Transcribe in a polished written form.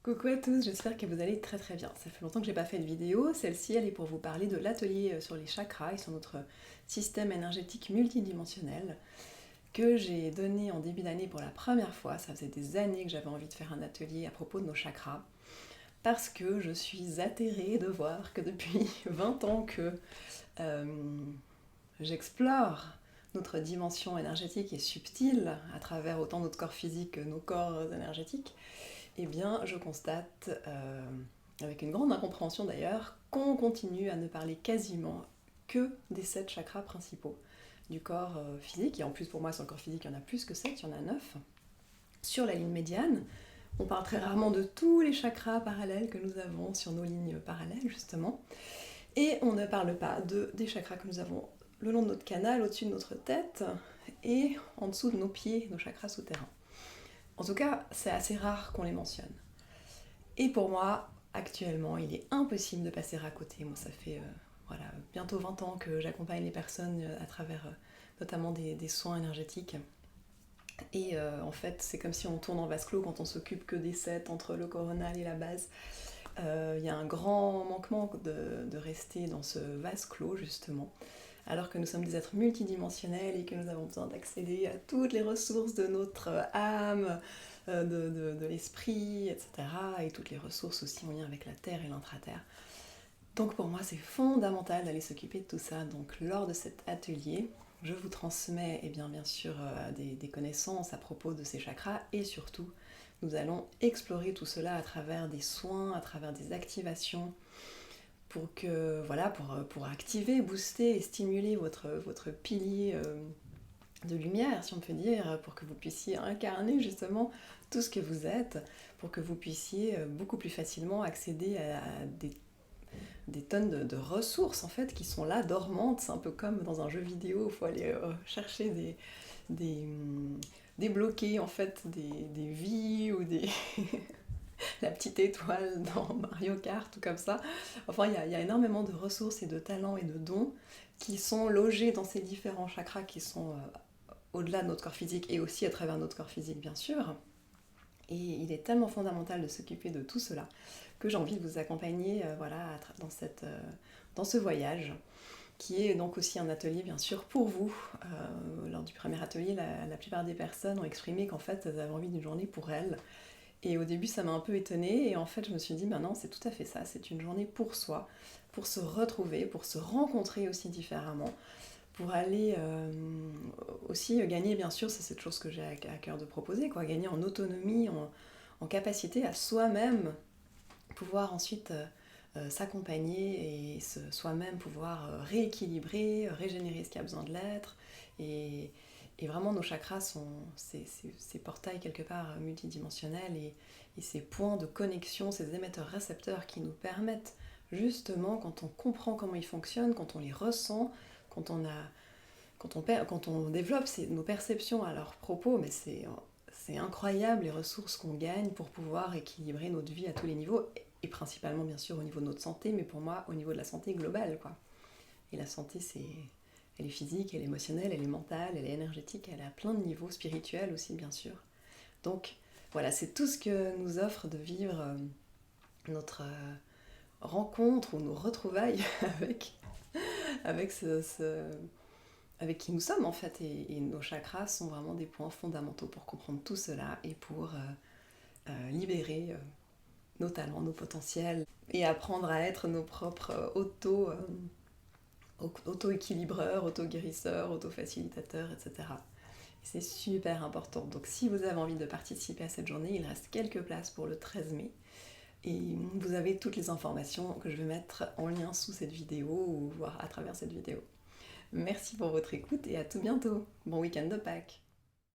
Coucou à tous, j'espère que vous allez très très bien. Ça fait longtemps que j'ai pas fait de vidéo, celle-ci elle est pour vous parler de l'atelier sur les chakras et sur notre système énergétique multidimensionnel que j'ai donné en début d'année pour la première fois. Ça faisait des années que j'avais envie de faire un atelier à propos de nos chakras parce que je suis atterrée de voir que depuis 20 ans que euh, j'explore notre dimension énergétique et subtile à travers autant notre corps physique que nos corps énergétiques. Eh bien, je constate, avec une grande incompréhension d'ailleurs, qu'on continue à ne parler quasiment que des 7 chakras principaux du corps physique. Et en plus, pour moi, sur le corps physique, il y en a plus que 7, il y en a 9. Sur la ligne médiane, on parle très rarement de tous les chakras parallèles que nous avons sur nos lignes parallèles, justement. Et on ne parle pas des chakras que nous avons le long de notre canal, au-dessus de notre tête et en dessous de nos pieds, nos chakras souterrains. En tout cas, c'est assez rare qu'on les mentionne. Et pour moi, actuellement, il est impossible de passer à côté. Moi, ça fait bientôt 20 ans que j'accompagne les personnes à travers notamment des soins énergétiques. Et en fait, c'est comme si on tourne en vase clos quand on s'occupe que des 7 entre le coronal et la base. Il y a un grand manquement de rester dans ce vase clos, justement, alors que nous sommes des êtres multidimensionnels et que nous avons besoin d'accéder à toutes les ressources de notre âme, de l'esprit, etc. Et toutes les ressources aussi en lien avec la terre et l'intra-terre. Donc pour moi, c'est fondamental d'aller s'occuper de tout ça. Donc lors de cet atelier, je vous transmets bien sûr des connaissances à propos de ces chakras et surtout, nous allons explorer tout cela à travers des soins, à travers des activations pour activer, booster et stimuler votre pilier de lumière, si on peut dire, pour que vous puissiez incarner justement tout ce que vous êtes, pour que vous puissiez beaucoup plus facilement accéder à des tonnes de ressources en fait qui sont là dormantes. C'est un peu comme dans un jeu vidéo, il faut aller chercher des, débloquer en fait des vies ou la petite étoile dans Mario Kart, tout comme ça. Enfin, il y a énormément de ressources et de talents et de dons qui sont logés dans ces différents chakras qui sont au-delà de notre corps physique et aussi à travers notre corps physique, bien sûr. Et il est tellement fondamental de s'occuper de tout cela que j'ai envie de vous accompagner dans ce voyage qui est donc aussi un atelier bien sûr pour vous. Lors du premier atelier, la plupart des personnes ont exprimé qu'en fait elles avaient envie d'une journée pour elles. Et au début ça m'a un peu étonnée et en fait je me suis dit non, c'est tout à fait ça, c'est une journée pour soi, pour se retrouver, pour se rencontrer aussi différemment, pour aller aussi gagner, bien sûr, c'est cette chose que j'ai à cœur de proposer, quoi, gagner en autonomie, en capacité à soi-même pouvoir ensuite s'accompagner et soi-même pouvoir rééquilibrer, régénérer ce qui a besoin de l'être. Et vraiment, nos chakras sont ces portails quelque part multidimensionnels et ces points de connexion, ces émetteurs-récepteurs qui nous permettent justement, quand on comprend comment ils fonctionnent, quand on les ressent, quand on, a, quand on développe nos perceptions à leur propos, mais c'est incroyable les ressources qu'on gagne pour pouvoir équilibrer notre vie à tous les niveaux, et principalement bien sûr au niveau de notre santé, mais pour moi au niveau de la santé globale, quoi. Et la santé, elle est physique, elle est émotionnelle, elle est mentale, elle est énergétique, elle est à plein de niveaux, spirituels aussi bien sûr. Donc voilà, c'est tout ce que nous offre de vivre notre rencontre ou nos retrouvailles avec avec qui nous sommes en fait. Et nos chakras sont vraiment des points fondamentaux pour comprendre tout cela et pour libérer nos talents, nos potentiels et apprendre à être nos propres auto-équilibreurs, auto-guérisseurs, auto-facilitateurs, etc. Et c'est super important. Donc si vous avez envie de participer à cette journée, il reste quelques places pour le 13 mai. Et vous avez toutes les informations que je vais mettre en lien sous cette vidéo ou voir à travers cette vidéo. Merci pour votre écoute et à tout bientôt. Bon week-end de Pâques.